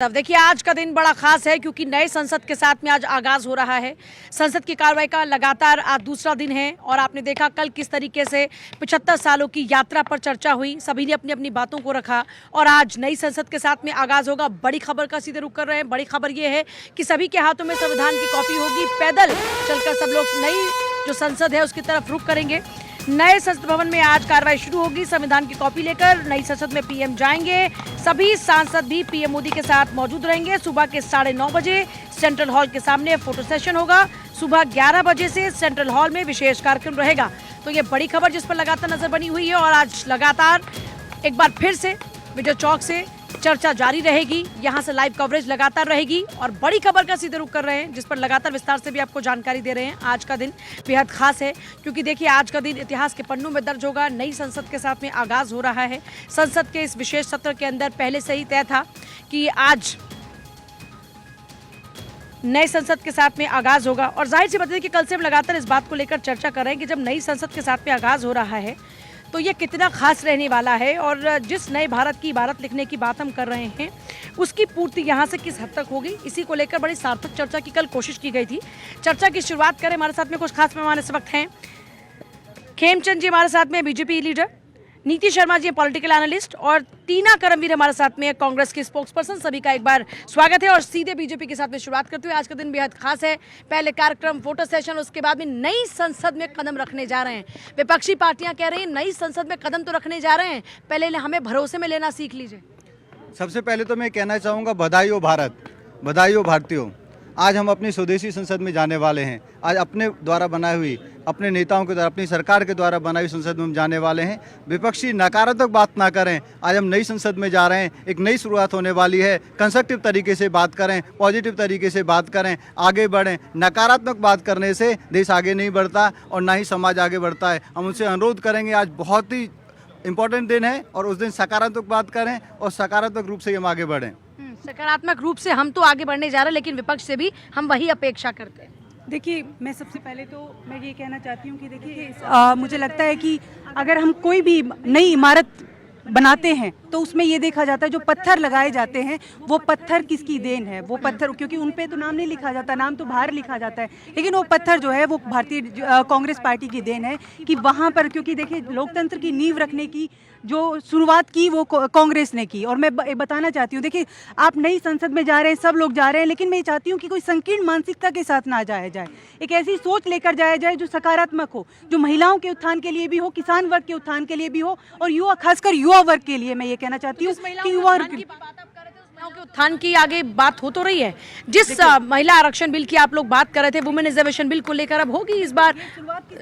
अब देखिए आज का दिन बड़ा खास है क्योंकि नए संसद के साथ में आज आगाज हो रहा है। संसद की कार्रवाई का लगातार आज दूसरा दिन है और आपने देखा कल किस तरीके से 75 सालों की यात्रा पर चर्चा हुई, सभी ने अपनी अपनी बातों को रखा और आज नई संसद के साथ में आगाज होगा। बड़ी खबर का सीधे रुख कर रहे हैं। बड़ी खबर ये है कि सभी के हाथों में संविधान की कॉपी होगी। पैदल चलकर सब लोग नई जो संसद है उसकी तरफ रुख करेंगे। नए संसद भवन में आज कार्रवाई शुरू होगी। संविधान की कॉपी लेकर नई संसद में पीएम जाएंगे। सभी सांसद भी पीएम मोदी के साथ मौजूद रहेंगे। सुबह के 9:30 बजे सेंट्रल हॉल के सामने फोटो सेशन होगा। सुबह 11 बजे से सेंट्रल हॉल में विशेष कार्यक्रम रहेगा। तो ये बड़ी खबर जिस पर लगातार नजर बनी हुई है और आज लगातार एक बार फिर से विजय चौक से चर्चा जारी रहेगी। यहां से लाइव कवरेज लगातार रहेगी और बड़ी खबर का सीधे रुख कर रहे हैं जिस पर लगातार विस्तार से भी आपको जानकारी दे रहे हैं। आज का दिन बेहद खास है क्योंकि देखिए आज का दिन इतिहास के पन्नों में दर्ज होगा। नई संसद के साथ में आगाज हो रहा है। संसद के इस विशेष सत्र के अंदर पहले से ही तय था कि आज नए संसद के साथ में आगाज होगा और जाहिर सी बात है कि कल से हम लगातार इस बात को लेकर चर्चा कर रहे हैं कि जब नई संसद के साथ में आगाज हो रहा है तो ये कितना खास रहने वाला है और जिस नए भारत की इबारत लिखने की बात हम कर रहे हैं उसकी पूर्ति यहाँ से किस हद तक होगी, इसी को लेकर बड़ी सार्थक चर्चा की कल कोशिश की गई थी। चर्चा की शुरुआत करें, हमारे साथ में कुछ खास मेहमान इस वक्त हैं। खेमचंद जी हमारे साथ में, बीजेपी लीडर, नीति शर्मा जी पॉलिटिकल एनालिस्ट और टीना करमवीर हमारे साथ में कांग्रेस की स्पोक्सपर्सन। सभी का एक बार स्वागत है और सीधे बीजेपी के साथ में शुरुआत करते हुए आज का दिन बेहद खास है। पहले कार्यक्रम फोटो सेशन, उसके बाद में नई संसद में कदम रखने जा रहे हैं। विपक्षी पार्टियां कह रही हैं नई संसद में कदम तो रखने जा रहे हैं, पहले हमें भरोसे में लेना सीख लीजिए। सबसे पहले तो मैं कहना चाहूँगा बधाई हो भारत, बधाई हो भारतीयों। आज हम अपनी स्वदेशी संसद में जाने वाले हैं। आज अपने द्वारा बनाई हुई, अपने नेताओं के द्वारा, अपनी सरकार के द्वारा बनाई हुई संसद में हम जाने वाले हैं। विपक्षी नकारात्मक बात ना करें। आज हम नई संसद में जा रहे हैं, एक नई शुरुआत होने वाली है। कंस्ट्रक्टिव तरीके से बात करें, पॉजिटिव तरीके से बात करें, आगे बढ़ें। नकारात्मक बात करने से देश आगे नहीं बढ़ता और ना ही समाज आगे बढ़ता है। हम उनसे अनुरोध करेंगे, आज बहुत ही इम्पोर्टेंट दिन है और उस दिन सकारात्मक बात करें और सकारात्मक रूप से हम आगे बढ़ें। सकारात्मक रूप से हम तो आगे बढ़ने जा रहे हैं लेकिन विपक्ष से भी हम वही अपेक्षा करते हैं। देखिए, मैं सबसे पहले तो मैं ये कहना चाहती हूँ कि देखिए मुझे लगता है कि अगर हम कोई भी नई इमारत बनाते हैं तो उसमें ये देखा जाता है जो पत्थर लगाए जाते हैं वो पत्थर किसकी देन है। वो पत्थर, क्योंकि उन पे तो नाम नहीं लिखा जाता, नाम तो बाहर लिखा जाता है, लेकिन वो पत्थर जो है वो भारतीय कांग्रेस पार्टी की देन है कि वहाँ पर, क्योंकि देखिए लोकतंत्र की नींव रखने की जो शुरुआत की वो कांग्रेस ने की। और मैं बताना चाहती हूँ, देखिए आप नई संसद में जा रहे हैं, सब लोग जा रहे हैं, लेकिन मैं चाहती हूँ कि कोई संकीर्ण मानसिकता के साथ ना जाया जाए। एक ऐसी सोच लेकर जाया जाए जो सकारात्मक हो, जो महिलाओं के उत्थान के लिए भी हो, किसान वर्ग के उत्थान के लिए भी हो और युवा, खासकर युवा वर्ग के लिए मैं ये कहना चाहती हूँ कि युवा के उत्थान की आगे बात हो तो रही है। जिस महिला आरक्षण बिल की आप लोग बात कर रहे थे, वुमेन रिजर्वेशन बिल को लेकर अब होगी इस बार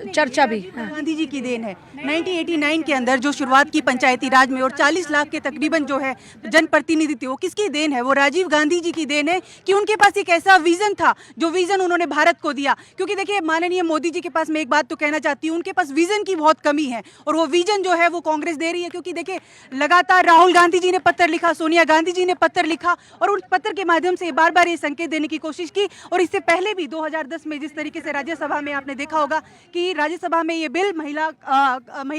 चर्चा भी। गांधी जी की देन है। 1989 के अंदर जो शुरुआत की पंचायती राज में और 40 लाख के तकरीबन जो है जनप्रतिनिधित्व, वो किसकी देन है? वो राजीव गांधी जी की देन है कि उनके पास एक ऐसा विजन था जो विजन उन्होंने भारत को दिया। क्योंकि देखिए माननीय मोदी जी के पास, मैं एक बात तो कहना चाहती हूँ, उनके पास विजन की बहुत कमी है और वो विजन जो है वो कांग्रेस दे रही है। क्योंकि देखिए लगातार राहुल गांधी जी ने पत्र लिखा, सोनिया गांधी जी ने पत्र लिखा और उस पत्र के माध्यम से बार बार ये संकेत देने की कोशिश की। और इससे पहले भी 2010 में जिस तरीके से राज्यसभा में आपने देखा होगा कि राज्यसभा में ये बिल महिला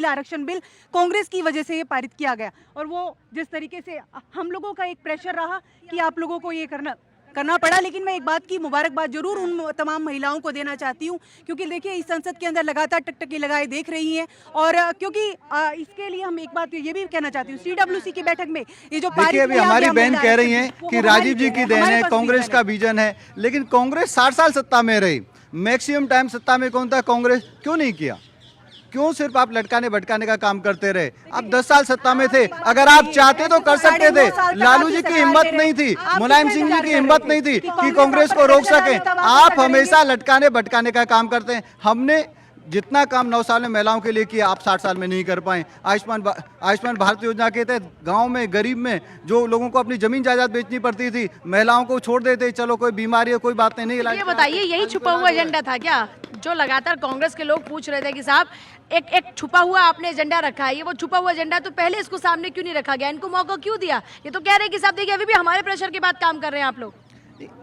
आरक्षण बिल कांग्रेस की वजह से ये पारित किया गया और वो जिस तरीके से हम लोगों का एक प्रेशर रहा कि आप लोगों को ये करना पड़ा। लेकिन मैं एक बात की मुबारकबाद जरूर उन तमाम महिलाओं को देना चाहती हूँ क्योंकि देखिए इस संसद के अंदर लगातार टकटकी लगाए देख रही हैं और क्योंकि इसके लिए हम एक बात ये भी कहना चाहती हूँ, CWC की बैठक में ये जो देखिए अभी हमारी बहन कह रही हैं कि राजीव जी की देन है, कांग्रेस का विजन है, लेकिन कांग्रेस 60 साल सत्ता में रही। मैक्सिमम टाइम सत्ता में कौन था? कांग्रेस। क्यों नहीं किया? क्यों सिर्फ आप लटकाने भटकाने का काम करते रहे? आप 10 साल सत्ता में थे, अगर आप चाहते तो कर सकते थे। लालू जी की हिम्मत नहीं थी, मुलायम सिंह जी की हिम्मत नहीं थी कि कांग्रेस को रोक सके। आप हमेशा लटकाने भटकाने का काम करते हैं। हमने जितना काम 9 साल में महिलाओं के लिए किया आप 60 साल में नहीं कर पाए। आयुष्मान भारत योजना के तहत गांव में, गरीब में जो लोगों को अपनी जमीन जायदाद बेचनी पड़ती थी, महिलाओं को छोड़ देते, चलो कोई बीमारी है कोई बात नहीं। ये बताइए, यही छुपा हुआ एजेंडा था क्या जो लगातार कांग्रेस के लोग पूछ रहे थे कि साहब एक छुपा हुआ आपने एजेंडा रखा है, ये वो छुपा हुआ एजेंडा तो पहले इसको सामने क्यों नहीं रखा गया? इनको मौका क्यों दिया? ये तो कह रहे हैं कि साहब देखिए अभी भी हमारे प्रेशर के बाद काम कर रहे हैं आप लोग।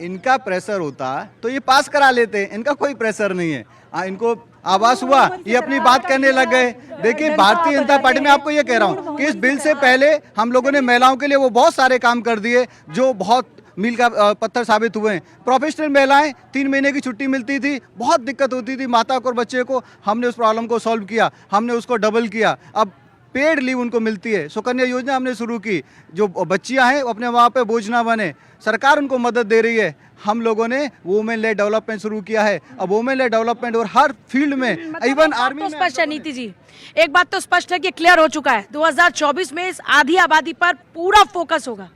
इनका प्रेशर होता तो ये पास करा लेते, इनका कोई प्रेशर नहीं है। इनको आवाज हुआ, ये अपनी बात करने लग गए। देखिए भारतीय जनता पार्टी में आपको ये कह रहा हूँ कि इस बिल से पहले हम लोगों ने महिलाओं के लिए वो बहुत सारे काम कर दिए जो बहुत मील का पत्थर साबित हुए हैं। प्रोफेशनल महिलाएं 3 महीने की छुट्टी मिलती थी, बहुत दिक्कत होती थी माता को और बच्चे को, हमने उस प्रॉब्लम को सॉल्व किया, हमने उसको डबल किया। अब पेड लीव उनको मिलती है। सुकन्या योजना हमने शुरू की, जो बच्चियां हैं वो अपने वहाँ पे बोझ ना बने, सरकार उनको मदद दे रही है। हम लोगों ने वुमेन लेड डेवलपमेंट शुरू किया है। अब वुमेन लेड डेवलपमेंट और हर फील्ड में, इवन आर्मी तो में। स्पष्ट है नीति जी, एक बात तो स्पष्ट है कि क्लियर हो चुका है 2024 में इस आधी आबादी पर पूरा फोकस होगा।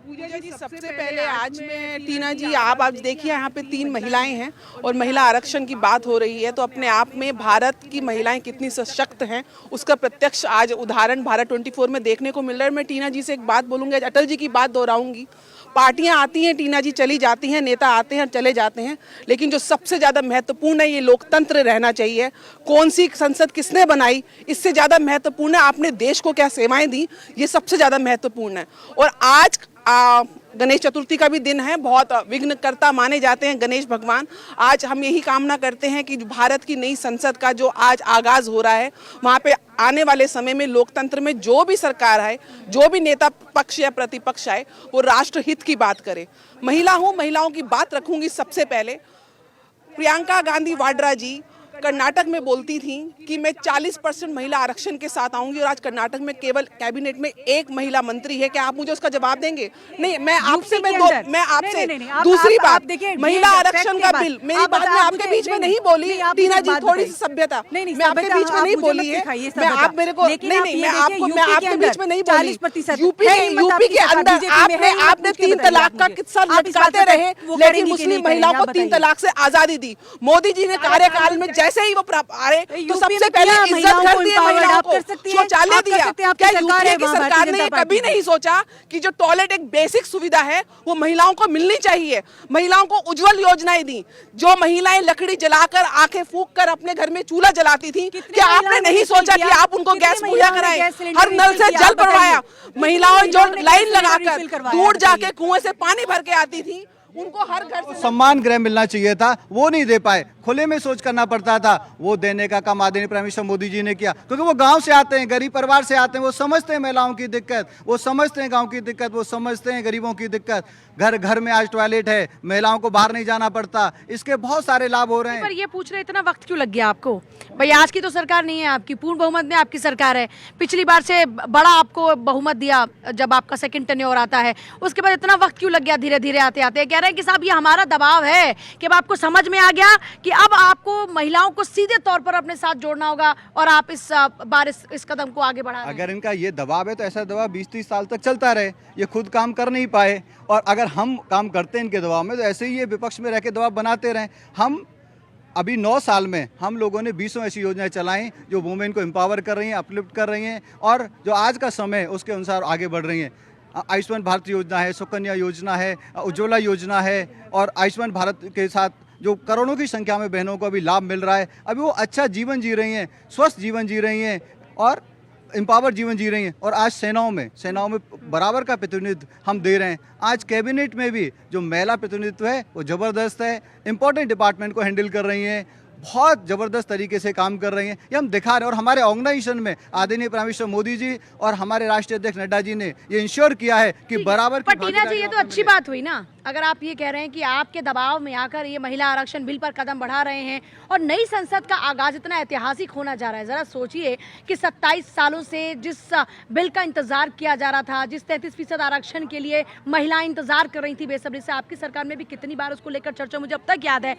पूजा जी, सबसे पहले आज में टीना जी, आप देखिए यहाँ पे 3 महिलाएं हैं और महिला आरक्षण की बात हो रही है, तो अपने आप में भारत की महिलाएं कितनी सशक्त हैं उसका प्रत्यक्ष आज उदाहरण भारत 24 में देखने को मिल रहा है। मैं टीना जी से एक बात बोलूँगी, आज अटल जी की बात दोहराऊंगी। पार्टियां आती हैं टीना जी, चली जाती हैं, नेता आते हैं चले जाते हैं, लेकिन जो सबसे ज़्यादा महत्वपूर्ण है ये लोकतंत्र रहना चाहिए। कौन सी संसद किसने बनाई इससे ज़्यादा महत्वपूर्ण है आपने देश को क्या सेवाएं दी, ये सबसे ज़्यादा महत्वपूर्ण है। और आज गणेश चतुर्थी का भी दिन है, बहुत विघ्नकर्ता माने जाते हैं गणेश भगवान। आज हम यही कामना करते हैं कि भारत की नई संसद का जो आज आगाज़ हो रहा है, वहाँ पे आने वाले समय में लोकतंत्र में जो भी सरकार आए, जो भी नेता पक्ष या प्रतिपक्ष आए, वो राष्ट्र हित की बात करे। महिला हूँ, महिलाओं की बात रखूंगी सबसे पहले। प्रियंका गांधी वाड्रा जी कर्नाटक में बोलती थी कि मैं 40% महिला आरक्षण के साथ आऊंगी, और आज कर्नाटक में केवल कैबिनेट में 1 महिला मंत्री है। क्या आप मुझे उसका जवाब देंगे? नहीं, मैं आपसे दूसरी बात, महिला आरक्षण का बिल, मेरी बात मैं आपके बीच में नहीं बोली टीना जी, थोड़ी सी सभ्यता मैं आपके बीच में नहीं बोली है। मैं आप मेरे को नहीं, मैं आपके बीच में नहीं बोली। यूपी के अंदर आपने 3 तलाक का किस्सा लटकाते रहे, लेकिन मुस्लिम महिलाओं को 3 तलाक से आजादी दी। मोदी जी ने कार्यकाल में जैसे ही वो आए तो सबसे पहले इज्जत कर दी महिलाओं को, शौचालय दिया। क्या यूपी की सरकार ने कभी नहीं सोचा कि जो टॉयलेट एक बेसिक सुविधा है वो महिलाओं को मिलनी चाहिए? महिलाओं को उज्जवल योजनाएं दी। जो महिलाएं लकड़ी जलाकर, आंखें फूंक कर अपने घर में चूल्हा जलाती थी, क्या आपने नहीं सोचा कि आप उनको गैस मुहैया कराएं? हर नल से जल भरवाया। महिलाओं जो लाइन लगाकर दूर जाके कुएं से पानी भर के आती थी, उनको हर घर से सम्मान गृह मिलना चाहिए था, वो नहीं दे पाए। खुले में सोच करना पड़ता था, वो देने का काम आदरणीय प्राइम मिनिस्टर मोदी जी ने किया, क्योंकि वो गांव से आते हैं, गरीब परिवार से आते हैं, वो समझते हैं महिलाओं की दिक्कत, वो समझते हैं गांव की दिक्कत, वो समझते हैं गरीबों की दिक्कत। घर घर में आज टॉयलेट है, महिलाओं को बाहर नहीं जाना पड़ता, इसके बहुत सारे लाभ हो रहे हैं। पर ये पूछ रहे इतना वक्त क्यों लग गया आपको? भाई आज की तो सरकार नहीं है आपकी, पूर्ण बहुमत में आपकी सरकार है। पिछली बार से बड़ा आपको बहुमत दिया जब आपका सेकंड टेन्योर आता है, उसके बाद इतना वक्त क्यों लग गया? धीरे धीरे आते आते कह रहे हैं कि साहब ये हमारा दबाव है कि अब आपको समझ में आ गया कि अब आपको महिलाओं को सीधे तौर पर अपने साथ जोड़ना होगा, और आप इस बार इस कदम को आगे बढ़ा रहे हैं। अगर इनका ये दबाव है तो ऐसा दबाव 20-30 साल तक चलता रहे, ये खुद काम कर नहीं पाए, और अगर हम काम करते हैं इनके दबाव में तो ऐसे ही ये विपक्ष में रह के दबाव बनाते रहें। हम अभी 9 साल में हम लोगों ने 20 ऐसी योजनाएं चलाई जो वुमेन को एम्पावर कर रही हैं, अपलिफ्ट कर रही हैं, और जो आज का समय है उसके अनुसार आगे बढ़ रही हैं। आयुष्मान भारत योजना है, सुकन्या योजना है, उज्ज्वला योजना है, और आयुष्मान भारत के साथ जो करोड़ों की संख्या में बहनों को अभी लाभ मिल रहा है। अभी वो अच्छा जीवन जी रही हैं, स्वस्थ जीवन जी रही हैं और एम्पावर जीवन जी रही हैं। और आज सेनाओं में बराबर का प्रतिनिधित्व हम दे रहे हैं। आज कैबिनेट में भी जो महिला प्रतिनिधित्व है वो ज़बरदस्त है, इंपॉर्टेंट डिपार्टमेंट को हैंडल कर रही हैं, बहुत ज़बरदस्त तरीके से काम कर रही हैं, ये हम दिखा रहे हैं। और हमारे ऑर्गेनाइजेशन में आदरणीय प्राइम मिनिस्टर मोदी जी और हमारे राष्ट्रीय अध्यक्ष नड्डा जी ने ये इंश्योर किया है कि बराबर की टीना जी, ये तो अच्छी बात हुई ना, अगर आप ये कह रहे हैं कि आपके दबाव में आकर ये महिला आरक्षण बिल पर कदम बढ़ा रहे हैं और नई संसद का आगाज इतना ऐतिहासिक होना जा रहा है। जरा सोचिए कि 27 सालों से जिस बिल का इंतजार किया जा रहा था, जिस 33% आरक्षण के लिए महिलाएं इंतजार कर रही थी बेसब्री से, आपकी सरकार में भी कितनी बार उसको लेकर चर्चा, मुझे अब तक याद है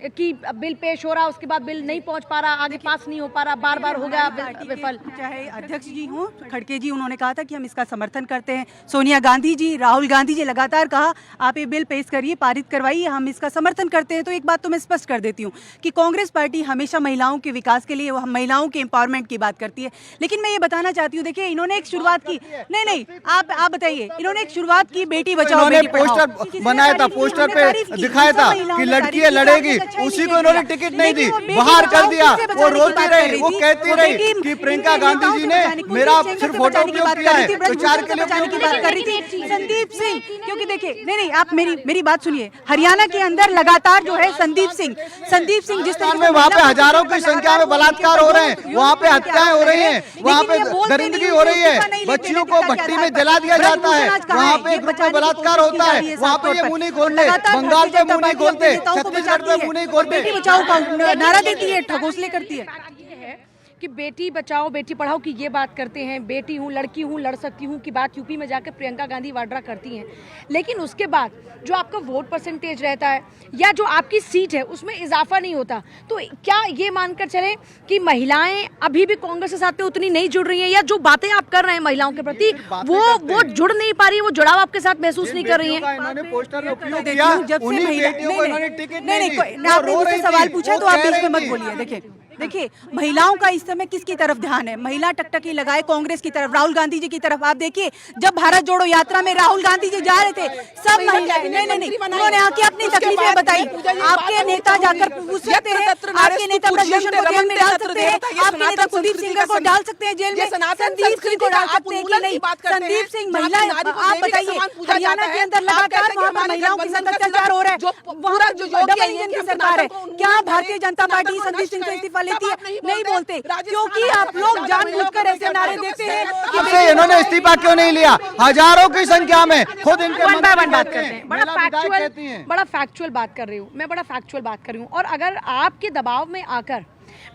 कि बिल पेश हो रहा, उसके बाद बिल नहीं पहुंच पा रहा, आगे पास नहीं हो पा रहा, बार बार हो गया विफल। चाहे अध्यक्ष जी हों, खड़गे जी, उन्होंने कहा था कि हम इसका समर्थन करते हैं। सोनिया गांधी जी, राहुल गांधी जी लगातार कहा आप ये बिल पेश करिए, पारित करवाइए, हम इसका समर्थन करते हैं। तो एक बात तो मैं स्पष्ट कर देती हूँ कि कांग्रेस पार्टी हमेशा महिलाओं के विकास के लिए, महिलाओं के एम्पावरमेंट की बात करती है। लेकिन मैं ये बताना चाहती हूँ, देखिए इन्होंने एक शुरुआत की, नहीं आप बताइए, इन्होंने एक शुरुआत की बेटी बचाओ बेटी पढ़ाओ, पोस्टर बनाया था, पोस्टर पे दिखाया था कि लड़कियां लड़ेगी, उसी को इन्होंने टिकट नहीं दी, बाहर कर दिया। वो रोती रही, वो कहती रही कि प्रियंका गांधी जी ने मेरा सिर्फ फोटो उपयोग किया है, प्रचार के लिए उपयोग की बात कर रही थी। संदीप सिंह, क्योंकि देखिए नहीं आप मेरी बात सुनिए, हरियाणा के अंदर लगातार जो है संदीप सिंह जिस तरह में वहाँ पे हजारों की संख्या में बलात्कार हो रहे हैं, वहाँ पे हत्याएं हो रही हैं, वहाँ पे दरिंदगी हो रही है, बच्चियों को भट्टी में जला दिया जाता है, वहाँ पे ग्रुप में बलात्कार होता है, वहाँ पे ये मुंह नहीं खोलते, बंगाल पे मुंह नहीं खोलते, छत्तीसगढ़ पे मुंह नहीं खोलते। बेटी बचाओ का नारा देती है, ठगोसले करती है। ये है कि बेटी बचाओ बेटी पढ़ाओ की ये बात करते हैं, बेटी हूँ लड़की हूँ लड़ सकती हूँ की बात यूपी में जाकर प्रियंका गांधी वाड्रा करती हैं, लेकिन उसके बाद जो आपका वोट परसेंटेज रहता है या जो आपकी सीट है उसमें इजाफा नहीं होता। तो क्या ये मानकर चलें कि महिलाएं अभी भी कांग्रेस के साथ में उतनी नहीं जुड़ रही हैं, या जो बातें आप कर रहे हैं महिलाओं के प्रति वो जुड़ नहीं पा रही है, वो जुड़ाव आपके साथ महसूस नहीं कर रही है? इन्होंने पोस्टर में उपयोग देखती किया, हूँ जब से उन्हीं महिला बेटियों को इन्होंने टिकट नहीं दी, आपने वो रो मुझसे रही सवाल थी, पूछा वो तो आप कह बीच में रही मत थी। बोलिए। देखिए महिलाओं का इस समय किसकी तरफ ध्यान है? महिला टकटकी लगाए कांग्रेस की तरफ, राहुल गांधी जी की तरफ। आप देखिए जब भारत जोड़ो यात्रा में राहुल गांधी जी जा रहे थे, सब महिलाएं नहीं उन्होंने आके अपनी तकलीफें बताई। आपके नेता जाकर पूछ सकते हैं, आपके नेता ब्रजभूषण को जेल में डाल सकते हैं, आपके नेता कुलदीप सिंह को डाल सकते हैं जेल में, संदीप सिंह को डाल सकते हैं कि नहीं? संदीप सिंह महिला, आप बताइए हरियाणा के अंदर लगातार वहाँ पर महिलाओं के साथ अत्याचार हो रहा है, वहाँ डबल इंजन की सरकार है। क्या भारतीय जनता पार्टी संदीप सिंह से इस्तीफा लेती है? नहीं बोलते, क्योंकि आप लोग जानबूझकर ऐसे नारे देते हैं कि आपसे इन्होंने इस्तीफा क्यों नहीं लिया? हजारों की संख्या में खुद इनके वन बाय वन मंत्री बात कहते करते हैं, हैं, बड़ा महिला विधायक कहती हैं। बड़ा फैक्चुअल बात कर रही हूँ मैं, बड़ा फैक्चुअल बात कर रही हूँ। और अगर आपके दबाव में आकर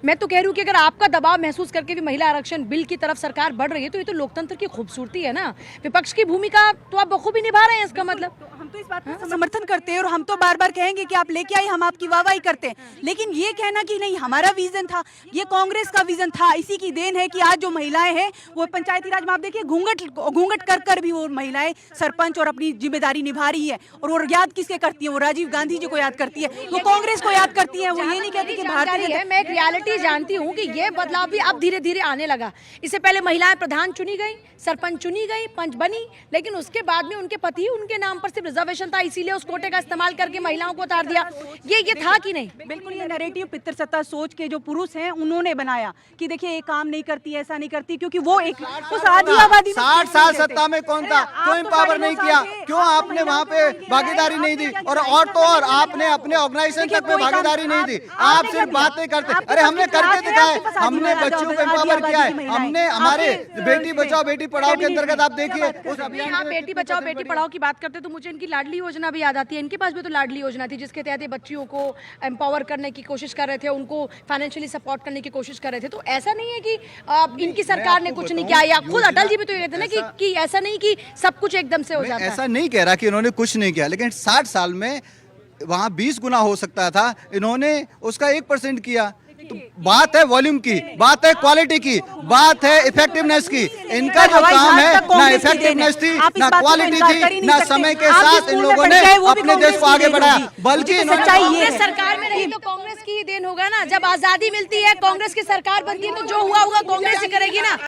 मैं तो कह रही हूँ कि अगर आपका दबाव महसूस करके भी महिला आरक्षण बिल की तरफ सरकार बढ़ रही है तो ये तो लोकतंत्र की खूबसूरती है ना। विपक्ष की भूमिका तो आप बखूबी निभा रहे हैं, इसका मतलब हम तो इस बात का समर्थन करते हैं और हम तो बार बार कहेंगे कि आप लेके आए, हम आपकी वाहवाही करते हैं। लेकिन ये कहना कि नहीं हमारा विजन था, ये कांग्रेस का विजन था, इसी की देन है कि आज जो महिलाएं हैं वो पंचायती राज में आप देखिए घूंघट कर भी वो महिलाएं सरपंच और अपनी जिम्मेदारी निभा रही है। और वो याद किसके करती है? वो राजीव गांधी जी को याद करती है, वो कांग्रेस को याद करती है। वो ये नहीं कहती कि भारतीय है। मैं एक रियलिटी जानती हूँ कि ये बदलाव भी अब धीरे धीरे आने लगा। इससे पहले महिलाएं प्रधान चुनी गई, सरपंच चुनी गई, पंच बनी, लेकिन उसके बाद में उनके पति उनके नाम पर सिर्फ रिजर्वेशन था, इसीलिए उस कोटे का इस्तेमाल करके महिलाओं को उतार दिया। ये था कि नहीं? बिल्कुल ये नैरेटिव पितृसत्ता सोच के जो पुरुष हैं उन्होंने बनाया कि देखिए ये काम नहीं करती, ऐसा नहीं करती, क्योंकि वो एक उस आधी आबादी 60 साल सत्ता में कौन था? क्यों एम्पावर नहीं किया? क्यों आपने वहाँ पे भागीदारी नहीं दी? और तो और आपने अपने ऑर्गेनाइजेशन तक में भागीदारी नहीं दी। आप सिर्फ बातें करते। अरे हमने करके दिखाए, हमने बच्चों को एम्पावर किया है, हमने हमारे बेटी बचाओ बेटी पढ़ाओ के अंतर्गत आप देखिए उस अभियान। आप बेटी बचाओ बेटी पढ़ाओ की बात करते तो मुझे इनकी लाडली योजना भी याद आती है। इनके पास भी तो लाडली योजना थी जिसके तहत बच्चियों को एम्पावर करने की कोशिश कर रहे थे, उनको फाइनेंशियली सपोर्ट करने की कोशिश कर रहे थे। तो ऐसा नहीं है कि इनकी सरकार ने कुछ नहीं किया, या खुद अटल जी भी तो ये कहते हैं ना कि ऐसा नहीं कि सब कुछ एकदम से हो जाता है। ऐसा नहीं कह रहा कि इन्होंने कुछ नहीं किया, लेकिन 60 साल में वहाँ 20 गुना हो सकता था, इन्होंने उसका 1% किया। तो बात है वॉल्यूम की, बात है क्वालिटी की, बात है इफेक्टिवनेस की। इनका जो काम है ना इफेक्टिवनेस थी, ना क्वालिटी थी, ना समय के साथ इन लोगों ने अपने देश को आगे बढ़ाया, बल्कि कांग्रेस सरकार में रही तो कांग्रेस की ही देन होगा ना। जब आजादी मिलती है कांग्रेस की सरकार बनती है तो जो हुआ होगा कांग्रेस ही करेगी ना।